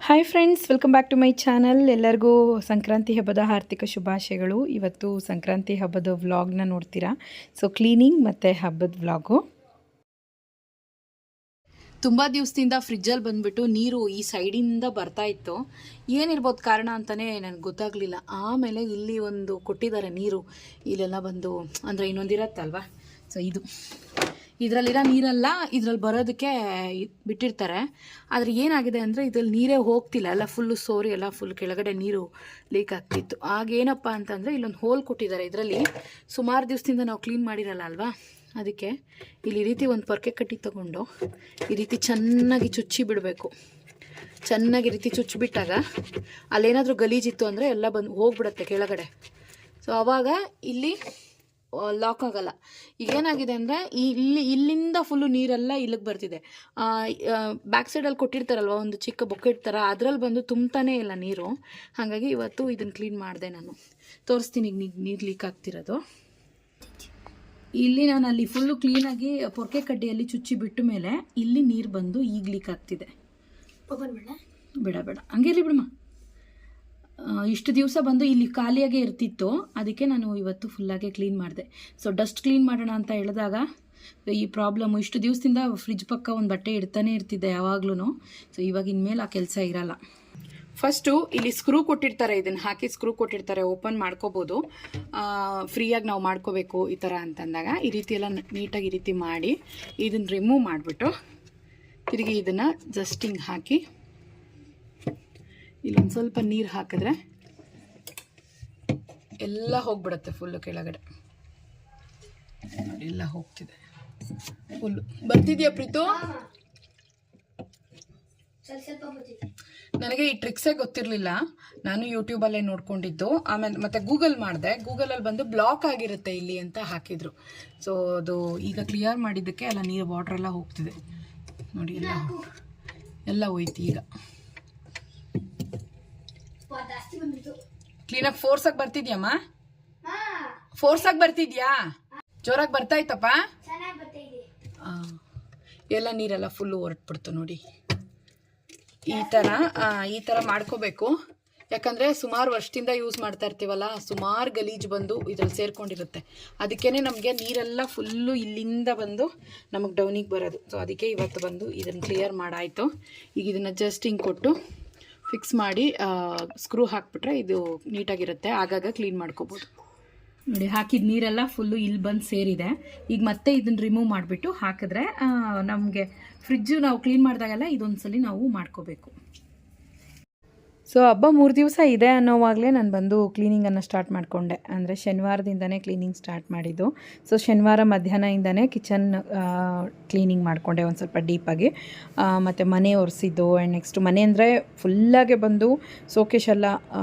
Hi friends, welcome back to my channel. ಎಲ್ಲರಿಗೂ ಸಂಕ್ರಾಂತಿ ಹಬ್ಬದ ಹಾರ್ದಿಕ ಶುಭಾಶಯಗಳು. ಇವತ್ತು ಸಂಕ್ರಾಂತಿ ಹಬ್ಬದ ವ್ಲಾಗ್ನ ನೋಡ್ತೀರಾ. ಸೊ ಕ್ಲೀನಿಂಗ್ ಮತ್ತು ಹಬ್ಬದ ವ್ಲಾಗು. ತುಂಬ ದಿವಸದಿಂದ ಫ್ರಿಜ್ಜಲ್ಲಿ ಬಂದುಬಿಟ್ಟು ನೀರು ಈ ಸೈಡಿಂದ ಬರ್ತಾ ಇತ್ತು. ಏನಿರ್ಬೋದು ಕಾರಣ ಅಂತಲೇ ನನಗೆ ಗೊತ್ತಾಗಲಿಲ್ಲ. ಆಮೇಲೆ ಇಲ್ಲಿ ಒಂದು ಕೊಟ್ಟಿದ್ದಾರೆ ನೀರು, ಇಲ್ಲೆಲ್ಲ ಬಂದು ಅಂದರೆ ಇನ್ನೊಂದಿರತ್ತಲ್ವ, ಸೊ ಇದರಲ್ಲಿರೋ ನೀರೆಲ್ಲ ಇದ್ರಲ್ಲಿ ಬರೋದಕ್ಕೆ ಬಿಟ್ಟಿರ್ತಾರೆ. ಆದರೆ ಏನಾಗಿದೆ ಅಂದರೆ ಇದರಲ್ಲಿ ನೀರೇ ಹೋಗ್ತಿಲ್ಲ, ಎಲ್ಲ ಫುಲ್ಲು ಸೋರಿ ಎಲ್ಲ ಫುಲ್ ಕೆಳಗಡೆ ನೀರು ಲೀಕ್ ಆಗ್ತಿತ್ತು. ಆಗೇನಪ್ಪ ಅಂತಂದರೆ ಇಲ್ಲೊಂದು ಹೋಲ್ ಕೊಟ್ಟಿದ್ದಾರೆ. ಇದರಲ್ಲಿ ಸುಮಾರು ದಿವಸದಿಂದ ನಾವು ಕ್ಲೀನ್ ಮಾಡಿರಲ್ಲ ಅಲ್ವಾ, ಅದಕ್ಕೆ ಇಲ್ಲಿ ಈ ರೀತಿ ಒಂದು ಪೊರ್ಕೆ ಕಟ್ಟಿ ತೊಗೊಂಡು ಈ ರೀತಿ ಚೆನ್ನಾಗಿ ಚುಚ್ಚಿ ಬಿಡಬೇಕು. ಚೆನ್ನಾಗಿ ಈ ರೀತಿ ಚುಚ್ಚಿಬಿಟ್ಟಾಗ ಅಲ್ಲೇನಾದರೂ ಗಲೀಜಿತ್ತು ಅಂದರೆ ಎಲ್ಲ ಬಂದು ಹೋಗ್ಬಿಡುತ್ತೆ ಕೆಳಗಡೆ. ಸೊ ಆವಾಗ ಇಲ್ಲಿ ಲಾಕ್ ಆಗಲ್ಲ. ಈಗೇನಾಗಿದೆ ಅಂದರೆ ಇಲ್ಲಿಂದ ಫುಲ್ಲು ನೀರೆಲ್ಲ ಇಲ್ಲಿಗೆ ಬರ್ತಿದೆ. ಬ್ಯಾಕ್ ಸೈಡಲ್ಲಿ ಕೊಟ್ಟಿರ್ತಾರಲ್ವ ಒಂದು ಚಿಕ್ಕ ಬೊಕೆಟ್ ಥರ, ಅದರಲ್ಲಿ ಬಂದು ತುಂಬ್ತಾನೇ ಇಲ್ಲ ನೀರು. ಹಾಗಾಗಿ ಇವತ್ತು ಇದನ್ನು ಕ್ಲೀನ್ ಮಾಡಿದೆ. ನಾನು ತೋರಿಸ್ತೀನಿ ಈಗ ನೀರು ಲೀಕ್ ಆಗ್ತಿರೋದು. ಇಲ್ಲಿ ನಾನು ಅಲ್ಲಿ ಫುಲ್ಲು ಕ್ಲೀನಾಗಿ ಪೊರ್ಕೆ ಕಡ್ಡಿಯಲ್ಲಿ ಚುಚ್ಚಿ ಬಿಟ್ಟ ಮೇಲೆ ಇಲ್ಲಿ ನೀರು ಬಂದು ಈಗ ಲೀಕ್ ಆಗ್ತಿದೆ. ಬೇಡ ಹಂಗೇಲಿ ಬಿಡಮ್ಮ. ಇಷ್ಟು ದಿವಸ ಬಂದು ಇಲ್ಲಿ ಖಾಲಿಯಾಗೇ ಇರ್ತಿತ್ತು, ಅದಕ್ಕೆ ನಾನು ಇವತ್ತು ಫುಲ್ಲಾಗೆ ಕ್ಲೀನ್ ಮಾಡಿದೆ. ಸೊ ಡಸ್ಟ್ ಕ್ಲೀನ್ ಮಾಡೋಣ ಅಂತ ಹೇಳಿದಾಗ ಈ ಪ್ರಾಬ್ಲಮ್ಮು, ಇಷ್ಟು ದಿವಸದಿಂದ ಫ್ರಿಜ್ ಪಕ್ಕ ಒಂದು ಬಟ್ಟೆ ಇಡ್ತಾನೆ ಇರ್ತಿದ್ದೆ ಯಾವಾಗ್ಲೂ. ಸೊ ಇವಾಗ ಇನ್ಮೇಲೆ ಆ ಕೆಲಸ ಇರಲ್ಲ. ಫಸ್ಟು ಇಲ್ಲಿ ಸ್ಕ್ರೂ ಕೊಟ್ಟಿರ್ತಾರೆ, ಇದನ್ನು ಹಾಕಿ ಸ್ಕ್ರೂ ಕೊಟ್ಟಿರ್ತಾರೆ, ಓಪನ್ ಮಾಡ್ಕೋಬೋದು. ಫ್ರೀಯಾಗಿ ನಾವು ಮಾಡ್ಕೋಬೇಕು ಈ ಥರ ಅಂತಂದಾಗ ಈ ರೀತಿ ಎಲ್ಲ ನೀಟಾಗಿ ಈ ರೀತಿ ಮಾಡಿ ಇದನ್ನು ರಿಮೂವ್ ಮಾಡಿಬಿಟ್ಟು ತಿರುಗಿ ಇದನ್ನು ಜಸ್ಟ್ ಹಿಂಗೆ ಹಾಕಿ ಇಲ್ಲೊಂದು ಸ್ವಲ್ಪ ನೀರು ಹಾಕಿದ್ರೆ ಎಲ್ಲ ಹೋಗ್ಬಿಡುತ್ತೆ ಫುಲ್ಲು ಕೆಳಗಡೆ. ನೋಡಿ ಎಲ್ಲ ಹೋಗ್ತಿದೆ ಫುಲ್ಲು. ಬರ್ತಿದ್ಯಾ ಪ್ರೀತು? ನನಗೆ ಈ ಟ್ರಿಕ್ಸೇ ಗೊತ್ತಿರಲಿಲ್ಲ, ನಾನು ಯೂಟ್ಯೂಬಲ್ಲೇ ನೋಡ್ಕೊಂಡಿದ್ದು. ಆಮೇಲೆ ಮತ್ತೆ ಗೂಗಲ್ ಮಾಡಿದೆ, ಗೂಗಲಲ್ಲಿ ಬಂದು ಬ್ಲಾಕ್ ಆಗಿರುತ್ತೆ ಇಲ್ಲಿ ಅಂತ ಹಾಕಿದ್ರು. ಸೊ ಅದು ಈಗ ಕ್ಲಿಯರ್ ಮಾಡಿದ್ದಕ್ಕೆ ಎಲ್ಲ ನೀರು ವಾಟ್ರೆಲ್ಲ ಹೋಗ್ತಿದೆ ನೋಡಿ, ಎಲ್ಲ ಹೋಯ್ತು. ಈಗ ಕ್ಲೀನಾಗಿ ಫೋರ್ಸಾಗಿ ಬರ್ತಿದ್ಯಮ್ಮ? ಫೋರ್ಸಾಗಿ ಬರ್ತಿದ್ಯಾ? ಜೋರಾಗಿ ಬರ್ತಾಯ್ತಪ್ಪ? ಎಲ್ಲ ನೀರೆಲ್ಲ ಫುಲ್ಲು ಹೊರಟ್ಬಿಡ್ತು ನೋಡಿ. ಈ ಥರ ಮಾಡ್ಕೋಬೇಕು. ಯಾಕಂದರೆ ಸುಮಾರು ವರ್ಷದಿಂದ ಯೂಸ್ ಮಾಡ್ತಾ ಇರ್ತೀವಲ್ಲ, ಸುಮಾರು ಗಲೀಜು ಬಂದು ಇದ್ರಲ್ಲಿ ಸೇರ್ಕೊಂಡಿರುತ್ತೆ. ಅದಕ್ಕೇ ನಮಗೆ ನೀರೆಲ್ಲ ಫುಲ್ಲು ಇಲ್ಲಿಂದ ಬಂದು ನಮಗೆ ಡೌನಿಗೆ ಬರೋದು. ಸೊ ಅದಕ್ಕೆ ಇವತ್ತು ಬಂದು ಇದನ್ನು ಕ್ಲಿಯರ್ ಮಾಡಾಯಿತು. ಈಗ ಇದನ್ನು ಜಸ್ಟ್ ಹಿಂಗೆ ಕೊಟ್ಟು ಫಿಕ್ಸ್ ಮಾಡಿ ಸ್ಕ್ರೂ ಹಾಕ್ಬಿಟ್ರೆ ಇದು ನೀಟಾಗಿರುತ್ತೆ. ಆಗಾಗ ಕ್ಲೀನ್ ಮಾಡ್ಕೋಬೋದು. ನೋಡಿ ಹಾಕಿದ ನೀರೆಲ್ಲ ಫುಲ್ಲು ಇಲ್ಲಿ ಬಂದು ಸೇರಿದೆ. ಈಗ ಮತ್ತೆ ಇದನ್ನು ರಿಮೂವ್ ಮಾಡಿಬಿಟ್ಟು ಹಾಕಿದ್ರೆ ನಮಗೆ ಫ್ರಿಜ್ಜು ನಾವು ಕ್ಲೀನ್ ಮಾಡಿದಾಗೆಲ್ಲ ಇದೊಂದ್ಸಲಿ ನಾವು ಮಾಡ್ಕೋಬೇಕು. ಸೊ ಹಬ್ಬ 3 ದಿವಸ ಇದೆ ಅನ್ನೋವಾಗಲೇ ನಾನು ಬಂದು ಕ್ಲೀನಿಂಗನ್ನು ಸ್ಟಾರ್ಟ್ ಮಾಡಿಕೊಂಡೆ. ಅಂದರೆ ಶನಿವಾರದಿಂದನೇ ಕ್ಲೀನಿಂಗ್ ಸ್ಟಾರ್ಟ್ ಮಾಡಿದ್ದು. ಸೊ ಶನಿವಾರ ಮಧ್ಯಾಹ್ನದಿಂದನೇ ಕಿಚನ್ ಕ್ಲೀನಿಂಗ್ ಮಾಡಿಕೊಂಡೆ ಒಂದು ಸ್ವಲ್ಪ ಡೀಪಾಗಿ. ಮತ್ತು ಮನೆ ಒರೆಸಿದ್ದು ಆ್ಯಂಡ್ ನೆಕ್ಸ್ಟ್ ಮನೆ ಅಂದರೆ ಫುಲ್ಲಾಗೆ ಬಂದು ಸೋಕೇಶ್ ಎಲ್ಲ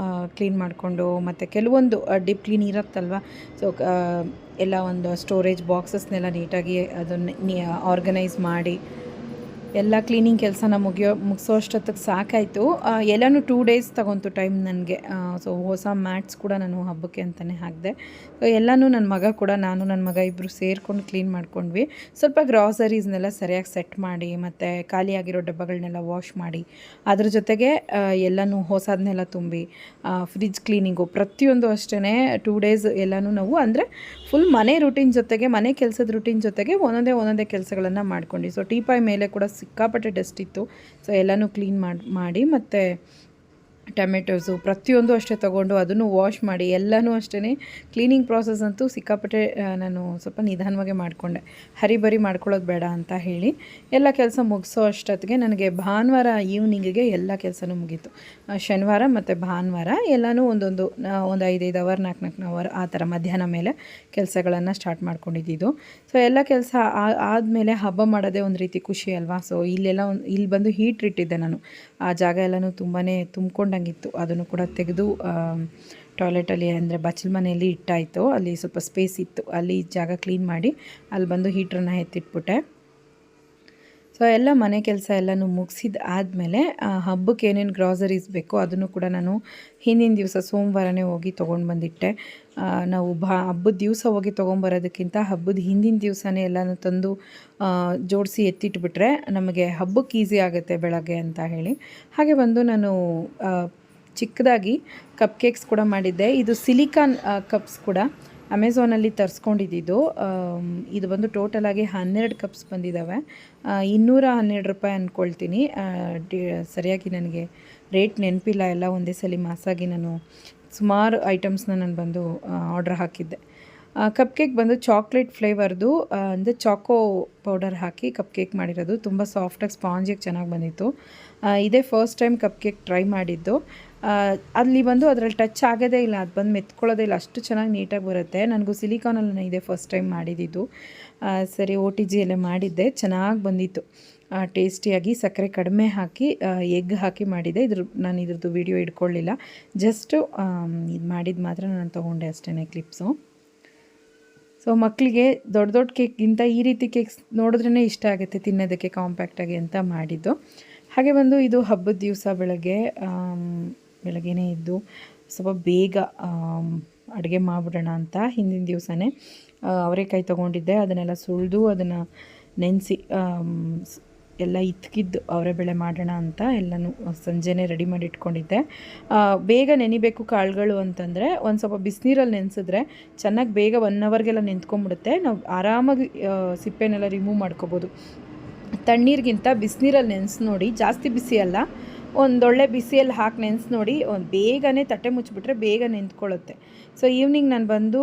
ಕ್ಲೀನ್ ಮಾಡಿಕೊಂಡು, ಮತ್ತು ಕೆಲವೊಂದು ಡೀಪ್ ಕ್ಲೀನ್ ಇರುತ್ತಲ್ವ, ಸೊ ಎಲ್ಲ ಒಂದು ಸ್ಟೋರೇಜ್ ಬಾಕ್ಸಸ್ನೆಲ್ಲ ನೀಟಾಗಿ ಅದನ್ನು ಆರ್ಗನೈಸ್ ಮಾಡಿ ಎಲ್ಲ ಕ್ಲೀನಿಂಗ್ ಕೆಲಸನ ಮುಗಿಸೋ ಅಷ್ಟೊತ್ತಿಗೆ ಸಾಕಾಯಿತು. ಎಲ್ಲನೂ 2 ಡೇಸ್ ತಗೊಂತು ಟೈಮ್ ನನಗೆ. ಸೊ ಹೊಸ ಮ್ಯಾಟ್ಸ್ ಕೂಡ ನಾನು ಹಬ್ಬಕ್ಕೆ ಅಂತಲೇ ಹಾಕಿದೆ. ಸೊ ಎಲ್ಲನೂ ನನ್ನ ಮಗ ಇಬ್ಬರು ಸೇರಿಕೊಂಡು ಕ್ಲೀನ್ ಮಾಡ್ಕೊಂಡ್ವಿ. ಸ್ವಲ್ಪ ಗ್ರಾಸರೀಸ್ನೆಲ್ಲ ಸರಿಯಾಗಿ ಸೆಟ್ ಮಾಡಿ, ಮತ್ತು ಖಾಲಿಯಾಗಿರೋ ಡಬ್ಬಗಳನ್ನೆಲ್ಲ ವಾಶ್ ಮಾಡಿ, ಅದ್ರ ಜೊತೆಗೆ ಎಲ್ಲನೂ ಹೊಸದನ್ನೆಲ್ಲ ತುಂಬಿ, ಫ್ರಿಜ್ ಕ್ಲೀನಿಂಗು ಪ್ರತಿಯೊಂದು ಅಷ್ಟೇ 2 ಡೇಸ್ ಎಲ್ಲನೂ ನಾವು ಅಂದರೆ ಫುಲ್ ಮನೆ ರೂಟೀನ್ ಜೊತೆಗೆ, ಮನೆ ಕೆಲಸದ ರೂಟೀನ್ ಜೊತೆಗೆ ಒಂದೊಂದೇ ಕೆಲಸಗಳನ್ನು ಮಾಡ್ಕೊಂಡು. ಸೊ ಟೀಪಾಯ್ ಮೇಲೆ ಕೂಡ ಸಿಕ್ಕಾಪಟ್ಟೆ ಡಸ್ಟ್ ಇತ್ತು. ಸೊ ಎಲ್ಲನೂ ಕ್ಲೀನ್ ಮಾಡಿ ಮತ್ತು ಟೊಮೆಟೊಸು ಪ್ರತಿಯೊಂದು ಅಷ್ಟೇ ತೊಗೊಂಡು ಅದನ್ನು ವಾಶ್ ಮಾಡಿ ಎಲ್ಲನೂ ಅಷ್ಟೇ. ಕ್ಲೀನಿಂಗ್ ಪ್ರಾಸೆಸ್ ಅಂತೂ ಸಿಕ್ಕಾಪಟ್ಟೆ ನಾನು ಸ್ವಲ್ಪ ನಿಧಾನವಾಗೇ ಮಾಡಿಕೊಂಡೆ, ಹರಿಬರಿ ಮಾಡ್ಕೊಳ್ಳೋದು ಬೇಡ ಅಂತ ಹೇಳಿ. ಎಲ್ಲ ಕೆಲಸ ಮುಗಿಸೋ ಅಷ್ಟೊತ್ತಿಗೆ ನನಗೆ ಭಾನುವಾರ ಈವ್ನಿಂಗಿಗೆ ಎಲ್ಲ ಕೆಲಸನೂ ಮುಗೀತು. ಶನಿವಾರ ಮತ್ತು ಭಾನುವಾರ ಎಲ್ಲನೂ ಒಂದು 5 ಅವರ್ 4 ಅವರ್ ಆ ಥರ ಮಧ್ಯಾಹ್ನ ಮೇಲೆ ಕೆಲಸಗಳನ್ನು ಸ್ಟಾರ್ಟ್ ಮಾಡ್ಕೊಂಡಿದ್ದು. ಸೊ ಎಲ್ಲ ಕೆಲಸ ಆದಮೇಲೆ ಹಬ್ಬ ಮಾಡೋದೇ ಒಂದು ರೀತಿ ಖುಷಿ ಅಲ್ವಾ. ಸೊ ಇಲ್ಲಿ ಬಂದು ಹೀಟ್ರ್ ಇಟ್ಟಿದ್ದೆ ನಾನು. ಆ ಜಾಗ ಎಲ್ಲನೂ ತುಂಬಾ ತುಂಬ್ಕೊಂಡಂಗಿತ್ತು. ಅದನ್ನು ಕೂಡ ತೆಗೆದು ಟಾಯ್ಲೆಟಲ್ಲಿ ಅಂದರೆ ಬಚ್ಚಲ ಮನೆಯಲ್ಲಿ ಇಟ್ಟಾಯಿತು. ಅಲ್ಲಿ ಸ್ವಲ್ಪ ಸ್ಪೇಸ್ ಇತ್ತು, ಅಲ್ಲಿ ಜಾಗ ಕ್ಲೀನ್ ಮಾಡಿ ಅಲ್ಲಿ ಬಂದು ಹೀಟ್ರನ್ನ ಎತ್ತಿಟ್ಬಿಟ್ಟೆ. ಸೊ ಸೊ ಎಲ್ಲ ಮನೆ ಕೆಲಸ ಎಲ್ಲನೂ ಮುಗಿಸಿದ ಆದಮೇಲೆ ಹಬ್ಬಕ್ಕೆ ಏನೇನು ಗ್ರಾಸರೀಸ್ ಬೇಕೋ ಅದನ್ನು ಕೂಡ ನಾನು ಹಿಂದಿನ ದಿವಸ ಸೋಮವಾರನೇ ಹೋಗಿ ತೊಗೊಂಡು ಬಂದಿಟ್ಟೆ. ನಾವು ಹಬ್ಬದ ದಿವಸ ಹೋಗಿ ತೊಗೊಂಬರೋದಕ್ಕಿಂತ ಹಬ್ಬದ ಹಿಂದಿನ ದಿವಸನೇ ಎಲ್ಲನೂ ತಂದು ಜೋಡಿಸಿ ಎತ್ತಿಟ್ಬಿಟ್ರೆ ನಮಗೆ ಹಬ್ಬಕ್ಕೆ ಈಸಿ ಆಗುತ್ತೆ ಬೆಳಗ್ಗೆ ಅಂತ ಹೇಳಿ. ಹಾಗೆ ಬಂದು ನಾನು ಚಿಕ್ಕದಾಗಿ ಕಪ್ ಕೇಕ್ಸ್ ಕೂಡ ಮಾಡಿದ್ದೆ. ಇದು ಸಿಲಿಕಾನ್ ಕಪ್ಸ್ ಕೂಡ ಅಮೆಝಾನಲ್ಲಿ ತರಿಸ್ಕೊಂಡಿದ್ದು. ಇದು ಬಂದು ಟೋಟಲಾಗಿ 12 ಕಪ್ಸ್ ಬಂದಿದ್ದಾವೆ. 212 ರೂಪಾಯಿ ಅಂದ್ಕೊಳ್ತೀನಿ. ಸರಿಯಾಗಿ ನನಗೆ ರೇಟ್ ನೆನಪಿಲ್ಲ. ಎಲ್ಲ ಒಂದೇ ಸಲ ಮಾಸಾಗಿ ನಾನು ಸುಮಾರು ಐಟಮ್ಸ್ನ ನಾನು ಬಂದು ಆರ್ಡ್ರ್ ಹಾಕಿದ್ದೆ. ಕಪ್ ಕೇಕ್ ಬಂದು ಚಾಕ್ಲೇಟ್ ಫ್ಲೇವರ್ದು ಅಂದರೆ Chacko powder hockey cup cake ಮಾಡಿರೋದು. ತುಂಬ ಸಾಫ್ಟಾಗಿ ಸ್ಪಾಂಜಿಯಾಗಿ ಚೆನ್ನಾಗಿ ಬಂದಿತ್ತು. ಇದೇ first time cup cake try ಮಾಡಿದ್ದು. ಅಲ್ಲಿ ಬಂದು ಅದರಲ್ಲಿ ಟಚ್ ಆಗೋದೇ ಇಲ್ಲ, ಅದು ಬಂದು ಮೆತ್ಕೊಳ್ಳೋದೇ ಇಲ್ಲ, ಅಷ್ಟು ಚೆನ್ನಾಗಿ ನೀಟಾಗಿ ಬರುತ್ತೆ. ನನಗೂ ಸಿಲಿಕಾನಲ್ಲಿ ನಾನು ಇದೇ ಫಸ್ಟ್ ಟೈಮ್ ಮಾಡಿದ್ದು. ಸರಿ OTG ಎಲ್ಲ ಮಾಡಿದ್ದೆ, ಚೆನ್ನಾಗಿ ಬಂದಿತ್ತು ಟೇಸ್ಟಿಯಾಗಿ. ಸಕ್ಕರೆ ಕಡಿಮೆ ಹಾಕಿ ಎಗ್ ಹಾಕಿ ಮಾಡಿದ್ದೆ. ನಾನು ಇದ್ರದ್ದು ವೀಡಿಯೋ ಇಟ್ಕೊಳ್ಳಿಲ್ಲ, ಜಸ್ಟು ಇದು ಮಾಡಿದ್ದು ಮಾತ್ರ ನಾನು ತೊಗೊಂಡೆ ಅಷ್ಟೇ ಕ್ಲಿಪ್ಸು. ಸೊ ಮಕ್ಕಳಿಗೆ ದೊಡ್ಡ ದೊಡ್ಡ ಕೇಕ್ಗಿಂತ ಈ ರೀತಿ ಕೇಕ್ಸ್ ನೋಡಿದ್ರೇ ಇಷ್ಟ ಆಗುತ್ತೆ ತಿನ್ನೋದಕ್ಕೆ ಕಾಂಪ್ಯಾಕ್ಟಾಗಿ ಅಂತ ಮಾಡಿದ್ದು. ಹಾಗೆ ಬಂದು ಇದು ಹಬ್ಬದ ದಿವಸ ಬೆಳಗ್ಗೆನೇ ಇದ್ದು ಸ್ವಲ್ಪ ಬೇಗ ಅಡುಗೆ ಮಾಡಿಬಿಡೋಣ ಅಂತ ಹಿಂದಿನ ದಿವಸನೇ ಅವರೆಕಾಯಿ ತೊಗೊಂಡಿದ್ದೆ. ಅದನ್ನೆಲ್ಲ ಸುಳಿದು ಅದನ್ನು ನೆನೆಸಿ ಎಲ್ಲ ಇತ್ಕಿದ್ದು ಅವರೆಬೇಳೆ ಮಾಡೋಣ ಅಂತ ಎಲ್ಲನೂ ಸಂಜೆನೇ ರೆಡಿ ಮಾಡಿ ಇಟ್ಕೊಂಡಿದ್ದೆ. ಬೇಗ ನೆನಿಬೇಕು ಕಾಳುಗಳು ಅಂತಂದರೆ ಒಂದು ಸ್ವಲ್ಪ ಬಿಸಿನೀರಲ್ಲಿ ನೆನೆಸಿದ್ರೆ ಚೆನ್ನಾಗಿ ಬೇಗ 1 ಅವರ್ಗೆಲ್ಲ ನೆಂತ್ಕೊಂಡ್ಬಿಡುತ್ತೆ. ನಾವು ಆರಾಮಾಗಿ ಸಿಪ್ಪೆನೆಲ್ಲ ರಿಮೂವ್ ಮಾಡ್ಕೋಬೋದು. ತಣ್ಣೀರಿಗಿಂತ ಬಿಸಿನೀರಲ್ಲಿ ನೆನೆಸಿ ನೋಡಿ, ಜಾಸ್ತಿ ಬಿಸಿ ಅಲ್ಲ, ಒಂದೊಳ್ಳೆ ಬಿಸಿಯಲ್ಲಿ ಹಾಕಿ ನೆನೆಸಿ ನೋಡಿ, ಬೇಗನೆ ತಟ್ಟೆ ಮುಚ್ಚಿಬಿಟ್ರೆ ಬೇಗ ನೆಂತ್ಕೊಳ್ಳುತ್ತೆ. ಸೊ ಈವ್ನಿಂಗ್ ನಾನು ಬಂದು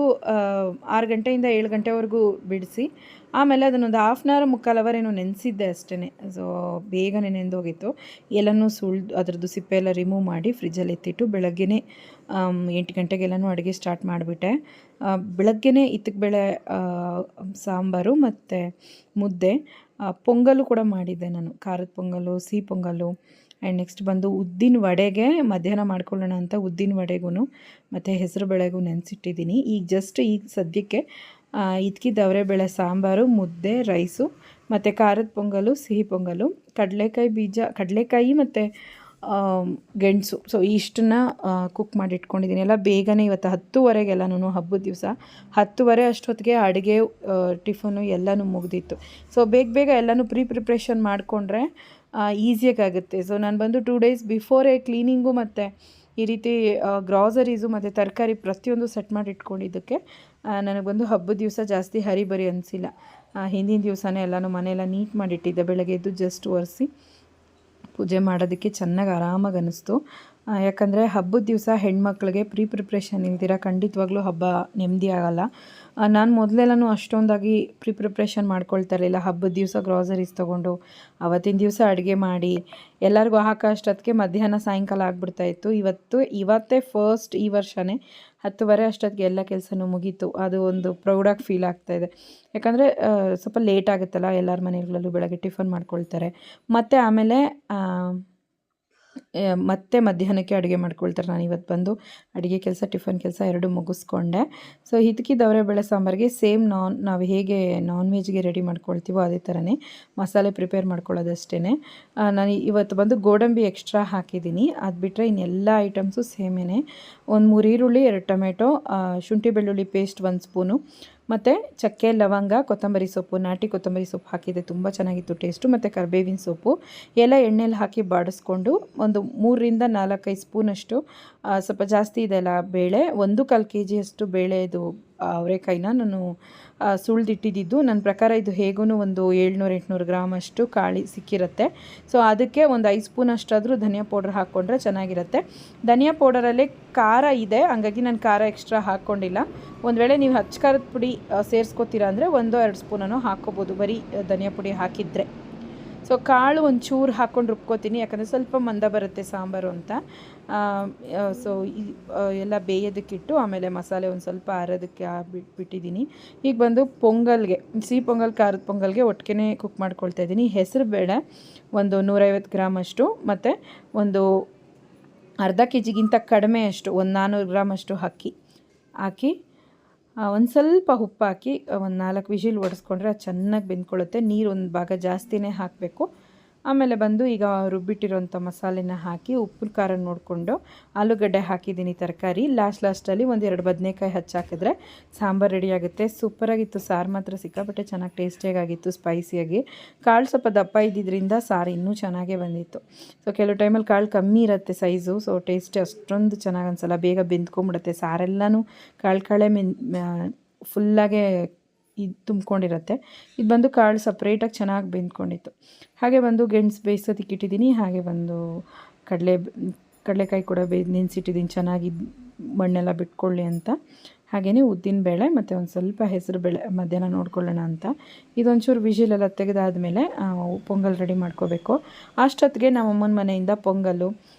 6 ಗಂಟೆಯಿಂದ 7 ಗಂಟೆವರೆಗೂ ಬಿಡಿಸಿ ಆಮೇಲೆ ಅದನ್ನೊಂದು 1/2 ಅವರ್ 3/4 ಅವರ್ ಏನೋ ನೆನೆಸಿದ್ದೆ ಅಷ್ಟೇ. ಸೊ ಬೇಗನೆ ನೆಂದೋಗಿತ್ತು. ಎಲ್ಲನೂ ಸುಳಿದು ಅದರದ್ದು ಸಿಪ್ಪೆ ಎಲ್ಲ ರಿಮೂವ್ ಮಾಡಿ ಫ್ರಿಜ್ಜಲ್ಲಿ ಎತ್ತಿಟ್ಟು ಬೆಳಗ್ಗೆನೇ 8 ಗಂಟೆಗೆಲ್ಲನೂ ಅಡುಗೆ ಸ್ಟಾರ್ಟ್ ಮಾಡಿಬಿಟ್ಟೆ. ಬೆಳಗ್ಗೆನೇ ಇತ್ತಕ್ಬೇಳೆ ಸಾಂಬಾರು ಮತ್ತು ಮುದ್ದೆ, ಪೊಂಗಲು ಕೂಡ ಮಾಡಿದ್ದೆ ನಾನು. ಖಾರದ ಪೊಂಗಲು, ಸಿಹಿ ಪೊಂಗಲು. ಆ್ಯಂಡ್ ನೆಕ್ಸ್ಟ್ ಬಂದು ಉದ್ದಿನ ವಡೆಗೆ ಮಧ್ಯಾಹ್ನ ಮಾಡ್ಕೊಳ್ಳೋಣ ಅಂತ ಉದ್ದಿನ ವಡೆಗೂ ಮತ್ತು ಹೆಸರು ಬೇಳೆಗೂ ನೆನೆಸಿಟ್ಟಿದ್ದೀನಿ. ಈಗ ಸದ್ಯಕ್ಕೆ ಇದ್ಕಿದ್ದು ಅವರೆಬೇಳೆ ಸಾಂಬಾರು, ಮುದ್ದೆ, ರೈಸು ಮತ್ತು ಖಾರದ ಪೊಂಗಲು, ಸಿಹಿ ಪೊಂಗಲು, ಕಡಲೆಕಾಯಿ ಮತ್ತು ಗೆಣಸು. ಸೊ ಇಷ್ಟನ್ನು ಕುಕ್ ಮಾಡಿ ಇಟ್ಕೊಂಡಿದ್ದೀನಿ. ಎಲ್ಲ ಬೇಗನೆ ಇವತ್ತು 10:30ಗೆಲ್ಲನೂ ಹಬ್ಬದ ದಿವಸ 10:30 ಅಷ್ಟೊತ್ತಿಗೆ ಅಡುಗೆ ಟಿಫನು ಎಲ್ಲನೂ ಮುಗಿದಿತ್ತು. ಸೊ ಬೇಗ ಎಲ್ಲನೂ ಪ್ರಿಪ್ರೇಷನ್ ಮಾಡಿಕೊಂಡ್ರೆ ಈಸಿಯಾಗುತ್ತೆ. ಸೊ ನಾನು ಬಂದು 2 ಡೇಸ್ ಬಿಫೋರೇ ಕ್ಲೀನಿಂಗು ಮತ್ತು ಈ ರೀತಿ ಗ್ರಾಸರೀಸು ಮತ್ತು ತರಕಾರಿ ಪ್ರತಿಯೊಂದು ಸೆಟ್ ಮಾಡಿ ಇಟ್ಕೊಂಡಿದ್ದಕ್ಕೆ ನನಗೆ ಬಂದು ಹಬ್ಬದ ದಿವಸ ಜಾಸ್ತಿ ಹರಿಬರಿ ಅನಿಸಿಲ್ಲ. ಹಿಂದಿನ ದಿವಸನೇ ಎಲ್ಲನೂ ಮನೆಯೆಲ್ಲ ನೀಟ್ ಮಾಡಿಟ್ಟಿದ್ದೆ. ಬೆಳಗ್ಗೆ ಎದ್ದು ಜಸ್ಟ್ ಒರೆಸಿ ಪೂಜೆ ಮಾಡೋದಕ್ಕೆ ಚೆನ್ನಾಗಿ ಆರಾಮಾಗಿ ಅನ್ನಿಸ್ತು. ಯಾಕಂದರೆ ಹಬ್ಬದ ದಿವಸ ಹೆಣ್ಮಕ್ಳಿಗೆ ಪ್ರಿಪ್ರೇಷನ್ ಇಲ್ದಿರ ಖಂಡಿತವಾಗ್ಲೂ ಹಬ್ಬ ನೆಮ್ಮದಿ ಆಗೋಲ್ಲ. ನಾನು ಮೊದಲೆಲ್ಲನೂ ಅಷ್ಟೊಂದಾಗಿ ಪ್ರಿಪ್ರೇಷನ್ ಮಾಡ್ಕೊಳ್ತಾ ಇರಲಿಲ್ಲ. ಹಬ್ಬದ ದಿವಸ ಗ್ರಾಸರೀಸ್ ತೊಗೊಂಡು ಅವತ್ತಿನ ದಿವಸ ಅಡುಗೆ ಮಾಡಿ ಎಲ್ಲರಿಗೂ ಹಾಕೋ ಅಷ್ಟೊತ್ತಿಗೆ ಮಧ್ಯಾಹ್ನ ಸಾಯಂಕಾಲ ಆಗಿಬಿಡ್ತಾಯಿತ್ತು. ಇವತ್ತೇ ಫಸ್ಟ್ ಈ ವರ್ಷವೇ 10:30 ಅಷ್ಟೊತ್ತಿಗೆ ಎಲ್ಲ ಕೆಲಸನೂ ಮುಗೀತು. ಅದು ಒಂದು ಪ್ರೌಡಾಗಿ ಫೀಲ್ ಆಗ್ತಾಯಿದೆ. ಯಾಕಂದರೆ ಸ್ವಲ್ಪ ಲೇಟ್ ಆಗುತ್ತಲ್ಲ, ಎಲ್ಲರ ಮನೆಗಳಲ್ಲೂ ಬೆಳಗ್ಗೆ ಟಿಫನ್ ಮಾಡ್ಕೊಳ್ತಾರೆ, ಮತ್ತು ಆಮೇಲೆ ಮತ್ತೆ ಮಧ್ಯಾಹ್ನಕ್ಕೆ ಅಡುಗೆ ಮಾಡ್ಕೊಳ್ತಾರೆ. ನಾನು ಇವತ್ತು ಬಂದು ಅಡುಗೆ ಕೆಲಸ ಟಿಫನ್ ಕೆಲಸ ಎರಡೂ ಮುಗಿಸ್ಕೊಂಡೆ. ಸೊ ಇದಕ್ಕಿದ್ದು ಅವರೆಬೇಳೆ ಸಾಂಬಾರಿಗೆ ಸೇಮ್ ನಾವು ಹೇಗೆ ನಾನ್ ವೆಜ್ಗೆ ರೆಡಿ ಮಾಡ್ಕೊಳ್ತೀವೋ ಅದೇ ಥರನೇ ಮಸಾಲೆ ಪ್ರಿಪೇರ್ ಮಾಡ್ಕೊಳ್ಳೋದಷ್ಟೇ. ನಾನು ಇವತ್ತು ಬಂದು ಗೋಡಂಬಿ ಎಕ್ಸ್ಟ್ರಾ ಹಾಕಿದ್ದೀನಿ. ಅದು ಬಿಟ್ಟರೆ ಇನ್ನೆಲ್ಲ ಐಟಮ್ಸು ಸೇಮೇನೆ. ಒಂದು 3 ಈರುಳ್ಳಿ, 2 ಟೊಮೆಟೊ, ಶುಂಠಿ ಬೆಳ್ಳುಳ್ಳಿ ಪೇಸ್ಟ್ 1 ಸ್ಪೂನು, ಮತ್ತು ಚಕ್ಕೆ, ಲವಂಗ, ಕೊತ್ತಂಬರಿ ಸೊಪ್ಪು, ನಾಟಿ ಕೊತ್ತಂಬರಿ ಸೊಪ್ಪು ಹಾಕಿದೆ, ತುಂಬ ಚೆನ್ನಾಗಿತ್ತು ಟೇಸ್ಟು, ಮತ್ತು ಕರಿಬೇವಿನ ಸೊಪ್ಪು ಎಲ್ಲ ಎಣ್ಣೆಲಿ ಹಾಕಿ ಬಾಡಿಸ್ಕೊಂಡು ಒಂದು 3ರಿಂದ 4-5 ಸ್ಪೂನಷ್ಟು ಸ್ವಲ್ಪ ಜಾಸ್ತಿ ಇದೆಲ್ಲ ಬೇಳೆ, 1/4 kg ಬೇಳೆದು ಅವರೆಕಾಯಿನ ನಾನು ಸುಳಿದಿಟ್ಟಿದ್ದು. ನನ್ನ ಪ್ರಕಾರ ಇದು ಹೇಗೂ ಒಂದು 700-800 ಗ್ರಾಮ್ ಅಷ್ಟು ಕಾಳಿ ಸಿಕ್ಕಿರುತ್ತೆ. ಸೊ ಅದಕ್ಕೆ ಒಂದು 5 ಸ್ಪೂನ್ ಅಷ್ಟಾದರೂ ಧನಿಯಾ ಪೌಡ್ರ್ ಹಾಕ್ಕೊಂಡ್ರೆ ಚೆನ್ನಾಗಿರುತ್ತೆ. ಧನಿಯಾ ಪೌಡರಲ್ಲೇ ಖಾರ ಇದೆ, ಹಂಗಾಗಿ ನಾನು ಖಾರ ಎಕ್ಸ್ಟ್ರಾ ಹಾಕ್ಕೊಂಡಿಲ್ಲ. ಒಂದು ವೇಳೆ ನೀವು ಹಚ್ಚ ಖಾರದ ಪುಡಿ ಸೇರಿಸ್ಕೋತೀರಾ ಅಂದರೆ 1-2 ಸ್ಪೂನನ್ನು ಹಾಕ್ಕೋಬೋದು ಬರೀ ಧನಿಯಾ ಪುಡಿ ಹಾಕಿದರೆ. ಸೊ ಕಾಳು ಒಂಚೂರು ಹಾಕ್ಕೊಂಡು ರುಬ್ಕೋತೀನಿ, ಯಾಕಂದರೆ ಸ್ವಲ್ಪ ಮಂದ ಬರುತ್ತೆ ಸಾಂಬಾರು ಅಂತ. ಸೊ ಎಲ್ಲ ಬೇಯೋದಕ್ಕಿಟ್ಟು ಆಮೇಲೆ ಮಸಾಲೆ ಒಂದು ಸ್ವಲ್ಪ ಆರೋದಕ್ಕೆ ಬಿಟ್ಟಿದ್ದೀನಿ. ಈಗ ಬಂದು ಪೊಂಗಲ್ಗೆ, ಸಿಹಿ ಪೊಂಗಲ್, ಖಾರದ ಪೊಂಗಲ್ಗೆ ಒಟ್ಟಿಗೆ ಕುಕ್ ಮಾಡ್ಕೊಳ್ತಾ ಇದ್ದೀನಿ. ಹೆಸರು ಬೇಳೆ ಒಂದು 150 ಗ್ರಾಮ್ ಅಷ್ಟು, ಮತ್ತು ಒಂದು ಅರ್ಧ kg ಗಿಂತ ಕಡಿಮೆ ಅಷ್ಟು, ಒಂದು 400 ಗ್ರಾಮ್ ಅಷ್ಟು ಅಕ್ಕಿ ಹಾಕಿ ಒಂದು ಸ್ವಲ್ಪ ಉಪ್ಪು ಹಾಕಿ ಒಂದು 4 ವಿಷಿಲ್ ಹೊಡೆಸ್ಕೊಂಡ್ರೆ ಅದು ಚೆನ್ನಾಗಿ ಬೆಂದ್ಕೊಳ್ಳುತ್ತೆ. ನೀರು ಒಂದು ಭಾಗ ಜಾಸ್ತಿನೇ ಹಾಕಬೇಕು. ಆಮೇಲೆ ಬಂದು ಈಗ ರುಬ್ಬಿಟ್ಟಿರೋಂಥ ಮಸಾಲೆನ ಹಾಕಿ ಉಪ್ಪು ಖಾರ ನೋಡಿಕೊಂಡು ಆಲೂಗಡ್ಡೆ ಹಾಕಿದ್ದೀನಿ ತರಕಾರಿ. ಲಾಸ್ಟಲ್ಲಿ ಒಂದು 2 ಬದನೆಕಾಯಿ ಹಚ್ಚಾಕಿದ್ರೆ ಸಾಂಬಾರು ರೆಡಿಯಾಗುತ್ತೆ. ಸೂಪರಾಗಿತ್ತು. ಸಾರು ಮಾತ್ರ ಸಿಕ್ಕಾಪಟ್ಟೆ ಚೆನ್ನಾಗಿ ಟೇಸ್ಟಿಯಾಗಿತ್ತು, ಸ್ಪೈಸಿಯಾಗಿ. ಕಾಳು ಸ್ವಲ್ಪ ದಪ್ಪ ಇದ್ದಿದ್ದರಿಂದ ಸಾರು ಇನ್ನೂ ಚೆನ್ನಾಗೇ ಬಂದಿತ್ತು. ಸೊ ಕೆಲವು ಟೈಮಲ್ಲಿ ಕಾಳು ಕಮ್ಮಿ ಇರುತ್ತೆ ಸೈಜು, ಸೊ ಟೇಸ್ಟ್ ಅಷ್ಟೊಂದು ಚೆನ್ನಾಗಿ ಅನ್ಸಲ್ಲ, ಬೇಗ ಬೆಂದ್ಕೊಂಬಿಡುತ್ತೆ. ಸಾರೆಲ್ಲನೂ ಕಾಳೆ ಫುಲ್ಲಾಗೆ ಇದು ತುಂಬ್ಕೊಂಡಿರುತ್ತೆ. ಇದು ಬಂದು ಕಾಳು ಸಪ್ರೇಟಾಗಿ ಚೆನ್ನಾಗಿ ಬೆಂದ್ಕೊಂಡಿತ್ತು. ಹಾಗೆ ಬಂದು ಗೆಣಸು ಬೇಯಿಸೋದಕ್ಕೆ ಇಟ್ಟಿದ್ದೀನಿ. ಹಾಗೆ ಬಂದು ಕಡಲೆಕಾಯಿ ಕೂಡ ನೆನೆಸಿಟ್ಟಿದ್ದೀನಿ ಚೆನ್ನಾಗಿ ಮಣ್ಣೆಲ್ಲ ಬಿಟ್ಕೊಳ್ಳಿ ಅಂತ. ಹಾಗೆಯೇ ಉದ್ದಿನಬೇಳೆ ಮತ್ತು ಒಂದು ಸ್ವಲ್ಪ ಹೆಸರು ಬೇಳೆ ಮಧ್ಯಾಹ್ನ ನೋಡ್ಕೊಳ್ಳೋಣ ಅಂತ. ಇದೊಂಚೂರು ವಿಷಿಲೆಲ್ಲ ತೆಗೆದಾದ್ಮೇಲೆ ಪೊಂಗಲ್ ರೆಡಿ ಮಾಡ್ಕೋಬೇಕು. ಅಷ್ಟೊತ್ತಿಗೆ ನಮ್ಮ ಅಮ್ಮನ ಮನೆಯಿಂದ ಪೊಂಗಲ್ಲು,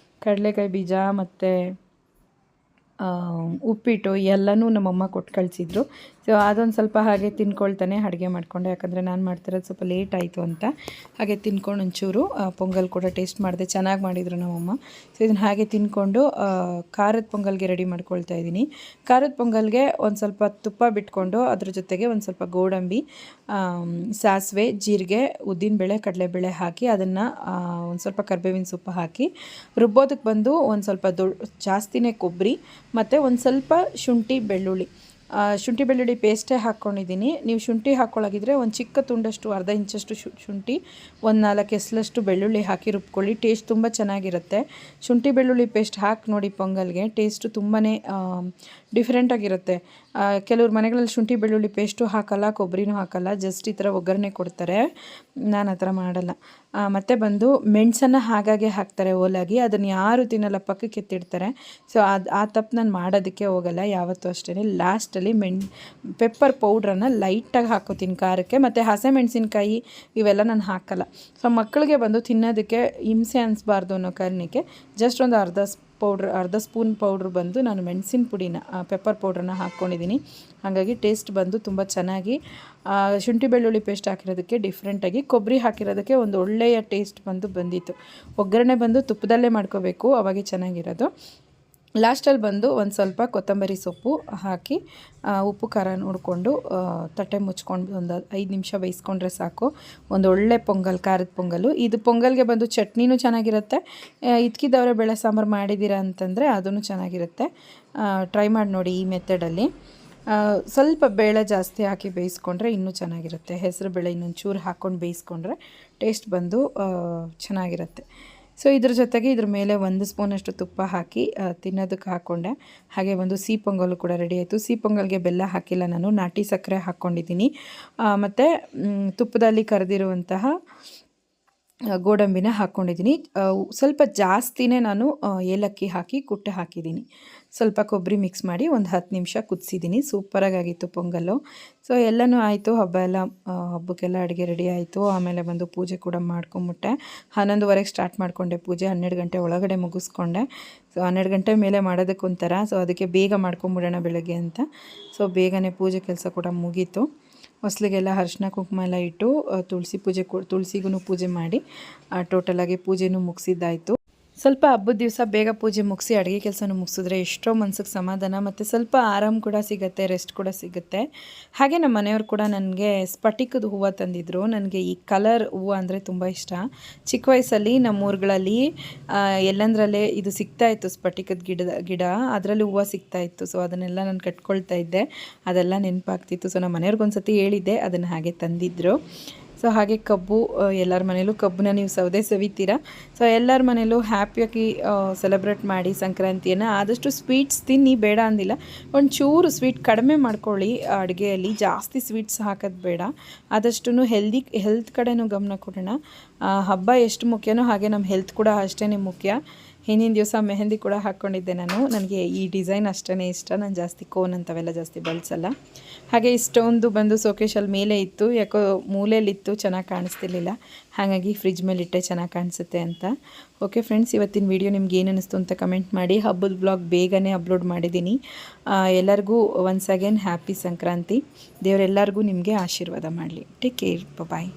ಕಡಲೆಕಾಯಿ ಬೀಜ ಮತ್ತು ಉಪ್ಪಿಟ್ಟು ಎಲ್ಲನೂ ನಮ್ಮಮ್ಮ ಕೊಟ್ಟು ಕಳಿಸಿದ್ರು. ಸೊ ಅದೊಂದು ಸ್ವಲ್ಪ ಹಾಗೆ ತಿನ್ಕೊಳ್ತಾನೆ ಅಡುಗೆ ಮಾಡಿಕೊಂಡೆ, ಯಾಕಂದರೆ ನಾನು ಮಾಡ್ತಿರೋದು ಸ್ವಲ್ಪ ಲೇಟ್ ಆಯಿತು ಅಂತ. ಹಾಗೆ ತಿನ್ಕೊಂಡು ಒಂಚೂರು ಪೊಂಗಲ್ ಕೂಡ ಟೇಸ್ಟ್ ಮಾಡಿದೆ, ಚೆನ್ನಾಗಿ ಮಾಡಿದರು ನಮ್ಮಮ್ಮ. ಸೊ ಇದನ್ನು ಹಾಗೆ ತಿನ್ಕೊಂಡು ಖಾರದ ಪೊಂಗಲ್ಗೆ ರೆಡಿ ಮಾಡ್ಕೊಳ್ತಾ ಇದ್ದೀನಿ. ಖಾರದ ಪೊಂಗಲ್ಗೆ ಒಂದು ಸ್ವಲ್ಪ ತುಪ್ಪ ಬಿಟ್ಕೊಂಡು ಅದ್ರ ಜೊತೆಗೆ ಒಂದು ಸ್ವಲ್ಪ ಗೋಡಂಬಿ, ಸಾಸಿವೆ, ಜೀರಿಗೆ, ಉದ್ದಿನಬೇಳೆ, ಕಡಲೆಬೇಳೆ ಹಾಕಿ ಅದನ್ನು ಒಂದು ಸ್ವಲ್ಪ ಕರಿಬೇವಿನ ಸೊಪ್ಪು ಹಾಕಿ ರುಬ್ಬೋದಕ್ಕೆ ಬಂದು ಒಂದು ಸ್ವಲ್ಪ ಜಾಸ್ತಿನೇ ಕೊಬ್ಬರಿ ಮತ್ತು ಒಂದು ಸ್ವಲ್ಪ ಶುಂಠಿ ಬೆಳ್ಳುಳ್ಳಿ ಪೇಸ್ಟೇ ಹಾಕ್ಕೊಂಡಿದ್ದೀನಿ. ನೀವು ಶುಂಠಿ ಹಾಕ್ಕೊಳ್ಳೋಗಿದ್ರೆ ಒಂದು ಚಿಕ್ಕ ತುಂಡಷ್ಟು ಅರ್ಧ ಇಂಚಷ್ಟು ಶುಂಠಿ, ಒಂದು 4 ಎಸಲಷ್ಟು ಬೆಳ್ಳುಳ್ಳಿ ಹಾಕಿ ರುಬ್ಕೊಳ್ಳಿ. ಟೇಸ್ಟ್ ತುಂಬ ಚೆನ್ನಾಗಿರುತ್ತೆ. ಶುಂಠಿ ಬೆಳ್ಳುಳ್ಳಿ ಪೇಸ್ಟ್ ಹಾಕಿ ನೋಡಿ ಪೊಂಗಲ್ಗೆ, ಟೇಸ್ಟು ತುಂಬಾ ಡಿಫ್ರೆಂಟಾಗಿರುತ್ತೆ. ಕೆಲವ್ರ ಮನೆಗಳಲ್ಲಿ ಶುಂಠಿ ಬೆಳ್ಳುಳ್ಳಿ ಪೇಸ್ಟು ಹಾಕಲ್ಲ, ಕೊಬ್ಬರಿನೂ ಹಾಕಲ್ಲ, ಜಸ್ಟ್ ಈ ಥರ ಒಗ್ಗರಣೆ ಕೊಡ್ತಾರೆ. ನಾನು ಆ ಥರ ಮಾಡಲ್ಲ. ಮತ್ತು ಬಂದು ಮೆಣಸನ್ನು ಹಾಗಾಗಿ ಹಾಕ್ತಾರೆ ಓಲಾಗಿ, ಅದನ್ನು ಯಾರು ತಿನ್ನಲ್ಲ, ಪಕ್ಕಕ್ಕೆ ಎತ್ತಿಡ್ತಾರೆ. ಸೊ ಆ ತಪ್ಪು ನಾನು ಮಾಡೋದಕ್ಕೆ ಹೋಗಲ್ಲ ಯಾವತ್ತೂ ಅಷ್ಟೇ. ಲಾಸ್ಟಲ್ಲಿ ಪೆಪ್ಪರ್ ಪೌಡ್ರನ್ನು ಲೈಟಾಗಿ ಹಾಕೋತೀನಿ ಖಾರಕ್ಕೆ, ಮತ್ತು ಹಸಿಮೆಣಸಿನ್ಕಾಯಿ ಇವೆಲ್ಲ ನಾನು ಹಾಕಲ್ಲ. ಸೊ ಮಕ್ಕಳಿಗೆ ಬಂದು ತಿನ್ನೋದಕ್ಕೆ ಹಿಂಸೆ ಅನಿಸ್ಬಾರ್ದು ಅನ್ನೋ ಕಾರಣಕ್ಕೆ ಜಸ್ಟ್ ಒಂದು ಅರ್ಧ ಸ್ಪೂನ್ ಪೌಡ್ರ್ ಬಂದು ನಾನು ಮೆಣಸಿನ ಪುಡಿನ ಪೆಪ್ಪರ್ ಪೌಡ್ರನ್ನ ಹಾಕ್ಕೊಂಡಿದ್ದೀನಿ. ಹಾಗಾಗಿ ಟೇಸ್ಟ್ ಬಂದು ತುಂಬ ಚೆನ್ನಾಗಿ, ಶುಂಠಿ ಬೆಳ್ಳುಳ್ಳಿ ಪೇಸ್ಟ್ ಹಾಕಿರೋದಕ್ಕೆ ಡಿಫ್ರೆಂಟಾಗಿ, ಕೊಬ್ಬರಿ ಹಾಕಿರೋದಕ್ಕೆ ಒಂದು ಒಳ್ಳೆಯ ಟೇಸ್ಟ್ ಬಂದಿತ್ತು. ಒಗ್ಗರಣೆ ಬಂದು ತುಪ್ಪದಲ್ಲೇ ಮಾಡ್ಕೋಬೇಕು, ಅವಾಗೆ ಚೆನ್ನಾಗಿರೋದು. ಲಾಸ್ಟಲ್ಲಿ ಬಂದು ಒಂದು ಸ್ವಲ್ಪ ಕೊತ್ತಂಬರಿ ಸೊಪ್ಪು ಹಾಕಿ ಉಪ್ಪು ಖಾರ ನೋಡಿಕೊಂಡು ತಟ್ಟೆ ಮುಚ್ಕೊಂಡು ಒಂದು 5 ನಿಮಿಷ ಬೇಯಿಸ್ಕೊಂಡ್ರೆ ಸಾಕು. ಒಂದು ಒಳ್ಳೆ ಪೊಂಗಲ್, ಖಾರದ ಪೊಂಗಲು. ಇದು ಪೊಂಗಲ್ಗೆ ಬಂದು ಚಟ್ನಿನೂ ಚೆನ್ನಾಗಿರುತ್ತೆ. ಇದ್ಕಿದ್ದವರೆ ಬೇಳೆ ಸಾಂಬಾರು ಮಾಡಿದ್ದೀರಾ ಅಂತಂದರೆ ಅದೂ ಚೆನ್ನಾಗಿರುತ್ತೆ. ಟ್ರೈ ಮಾಡಿ ನೋಡಿ ಈ ಮೆಥಡಲ್ಲಿ. ಸ್ವಲ್ಪ ಬೇಳೆ ಜಾಸ್ತಿ ಹಾಕಿ ಬೇಯಿಸ್ಕೊಂಡ್ರೆ ಇನ್ನೂ ಚೆನ್ನಾಗಿರುತ್ತೆ. ಹೆಸರು ಬೇಳೆ ಇನ್ನೊಂದು ಚೂರು ಹಾಕ್ಕೊಂಡು ಬೇಯಿಸ್ಕೊಂಡ್ರೆ ಟೇಸ್ಟ್ ಬಂದು ಚೆನ್ನಾಗಿರುತ್ತೆ. ಸೊ ಇದ್ರ ಜೊತೆಗೆ ಇದ್ರ ಮೇಲೆ 1 ಸ್ಪೂನಷ್ಟು ತುಪ್ಪ ಹಾಕಿ ತಿನ್ನೋದಕ್ಕೆ ಹಾಕ್ಕೊಂಡೆ. ಹಾಗೆ ಒಂದು ಸಿಹಿ ಪೊಂಗಲು ಕೂಡ ರೆಡಿ ಆಯಿತು. ಸಿಹಿ ಪೊಂಗಲ್ಗೆ ಬೆಲ್ಲ ಹಾಕಿಲ್ಲ ನಾನು, ನಾಟಿ ಸಕ್ಕರೆ ಹಾಕ್ಕೊಂಡಿದ್ದೀನಿ. ಮತ್ತು ತುಪ್ಪದಲ್ಲಿ ಕರೆದಿರುವಂತಹ ಗೋಡಂಬಿನ ಹಾಕ್ಕೊಂಡಿದ್ದೀನಿ. ಸ್ವಲ್ಪ ಜಾಸ್ತಿನೇ ನಾನು ಏಲಕ್ಕಿ ಹಾಕಿ ಕುಟ್ಟೆ ಹಾಕಿದ್ದೀನಿ. ಸ್ವಲ್ಪ ಕೊಬ್ಬರಿ ಮಿಕ್ಸ್ ಮಾಡಿ ಒಂದು 10 ನಿಮಿಷ ಕುದಿಸಿದ್ದೀನಿ. ಸೂಪರಾಗಿತ್ತು ಪೊಂಗಲ್ಲು. ಸೊ ಎಲ್ಲನೂ ಆಯಿತು. ಹಬ್ಬಕ್ಕೆಲ್ಲ ಅಡುಗೆ ರೆಡಿ ಆಯಿತು. ಆಮೇಲೆ ಬಂದು ಪೂಜೆ ಕೂಡ ಮಾಡ್ಕೊಂಬಿಟ್ಟೆ. 11:30ಗೆ ಸ್ಟಾರ್ಟ್ ಮಾಡಿಕೊಂಡೆ ಪೂಜೆ, 12 ಗಂಟೆ ಒಳಗಡೆ ಮುಗಿಸ್ಕೊಂಡೆ. ಸೊ 12 ಗಂಟೆ ಮೇಲೆ ಮಾಡೋದಕ್ಕೆ ಒಂಥರ, ಸೊ ಅದಕ್ಕೆ ಬೇಗ ಮಾಡ್ಕೊಂಬಿಡೋಣ ಬೆಳಗ್ಗೆ ಅಂತ. ಸೊ ಬೇಗನೆ ಪೂಜೆ ಕೆಲಸ ಕೂಡ ಮುಗೀತು. ಹೊಸ್ಲಿಗೆಲ್ಲ ಅರಿಶಿನ ಕುಂಕುಮ ಎಲ್ಲ ಇಟ್ಟು ತುಳಸಿಗೂ ಪೂಜೆ ಮಾಡಿ ಟೋಟಲಾಗಿ ಪೂಜೆನೂ ಮುಗಿಸಿದ್ದಾಯಿತು. ಸ್ವಲ್ಪ ಹಬ್ಬದ ದಿವಸ ಬೇಗ ಪೂಜೆ ಮುಗಿಸಿ ಅಡುಗೆ ಕೆಲಸನೂ ಮುಗಿಸಿದ್ರೆ ಎಷ್ಟೋ ಮನಸ್ಸಿಗೆ ಸಮಾಧಾನ ಮತ್ತು ಸ್ವಲ್ಪ ಆರಾಮ್ ಕೂಡ ಸಿಗುತ್ತೆ, ರೆಸ್ಟ್ ಕೂಡ ಸಿಗುತ್ತೆ. ಹಾಗೆ ನಮ್ಮ ಮನೆಯವರು ಕೂಡ ನನಗೆ ಸ್ಫಟಿಕದ ಹೂವು ತಂದಿದ್ದರು. ನನಗೆ ಈ ಕಲರ್ ಹೂವು ಅಂದರೆ ತುಂಬ ಇಷ್ಟ. ಚಿಕ್ಕ ವಯಸ್ಸಲ್ಲಿ ನಮ್ಮ ಊರುಗಳಲ್ಲಿ ಎಲ್ಲಂದ್ರಲ್ಲೇ ಇದು ಸಿಗ್ತಾಯಿತ್ತು, ಸ್ಫಟಿಕದ ಗಿಡ ಅದರಲ್ಲಿ ಹೂವು ಸಿಗ್ತಾಯಿತ್ತು. ಸೊ ಅದನ್ನೆಲ್ಲ ನಾನು ಕಟ್ಕೊಳ್ತಾ ಇದ್ದೆ, ಅದೆಲ್ಲ ನೆನಪಾಗ್ತಿತ್ತು. ಸೊ ನಮ್ಮ ಮನೆಯವ್ರಿಗೊಂದು ಸತಿ ಹೇಳಿದ್ದೆ, ಅದನ್ನು ಹಾಗೆ ತಂದಿದ್ದರು. ಸೊ ಹಾಗೆ ಕಬ್ಬು, ಎಲ್ಲರ ಮನೇಲೂ ಕಬ್ಬನ್ನ ನೀವು ಸೌದೆ ಸವಿತೀರಾ. ಸೊ ಎಲ್ಲರ ಮನೇಲೂ ಹ್ಯಾಪಿಯಾಗಿ ಸೆಲೆಬ್ರೇಟ್ ಮಾಡಿ ಸಂಕ್ರಾಂತಿಯನ್ನು. ಆದಷ್ಟು ಸ್ವೀಟ್ಸ್ ತಿನ್ನಿ, ಬೇಡ ಅಂದಿಲ್ಲ. ಒಂಚೂರು ಸ್ವೀಟ್ ಕಡಿಮೆ ಮಾಡ್ಕೊಳ್ಳಿ ಅಡುಗೆಯಲ್ಲಿ, ಜಾಸ್ತಿ ಸ್ವೀಟ್ಸ್ ಹಾಕೋದು ಬೇಡ. ಆದಷ್ಟು ಹೆಲ್ತ್ ಕಡೆನೂ ಗಮನ ಕೊಡೋಣ. ಹಬ್ಬ ಎಷ್ಟು ಮುಖ್ಯನೋ ಹಾಗೆ ನಮ್ಮ ಹೆಲ್ತ್ ಕೂಡ ಅಷ್ಟೇ ಮುಖ್ಯ. ಹಿಂದಿನ ದಿವಸ ಮೆಹಂದಿ ಕೂಡ ಹಾಕ್ಕೊಂಡಿದ್ದೆ ನಾನು. ನನಗೆ ಈ ಡಿಸೈನ್ ಅಷ್ಟೇ ಇಷ್ಟ. ನಾನು ಜಾಸ್ತಿ ಕೋನ್ ಅಂಥವೆಲ್ಲ ಜಾಸ್ತಿ ಬಳಸಲ್ಲ. ಹಾಗೆ ಇಷ್ಟೊಂದು ಬಂದು ಸೋಕೇಶಲ್ಲಿ ಮೇಲೆ ಇತ್ತು, ಯಾಕೋ ಮೂಲೆಯಲ್ಲಿತ್ತು, ಚೆನ್ನಾಗಿ ಕಾಣಿಸ್ತಿರ್ಲಿಲ್ಲ. ಹಾಗಾಗಿ ಫ್ರಿಜ್ ಮೇಲೆ ಇಟ್ಟೆ, ಚೆನ್ನಾಗಿ ಕಾಣಿಸುತ್ತೆ ಅಂತ. ಓಕೆ ಫ್ರೆಂಡ್ಸ್, ಇವತ್ತಿನ ವಿಡಿಯೋ ನಿಮ್ಗೆ ಏನು ಅನ್ನಿಸ್ತು ಅಂತ ಕಮೆಂಟ್ ಮಾಡಿ. ಹಬ್ಬದ ಬ್ಲಾಗ್ ಬೇಗನೆ ಅಪ್ಲೋಡ್ ಮಾಡಿದ್ದೀನಿ. ಎಲ್ಲರಿಗೂ ಒನ್ಸ್ ಅಗೇನ್ ಹ್ಯಾಪಿ ಸಂಕ್ರಾಂತಿ. ದೇವರೆಲ್ಲರಿಗೂ ನಿಮಗೆ ಆಶೀರ್ವಾದ ಮಾಡಲಿ. ಟೇಕ್ ಕೇರ್, ಬಾಯ್.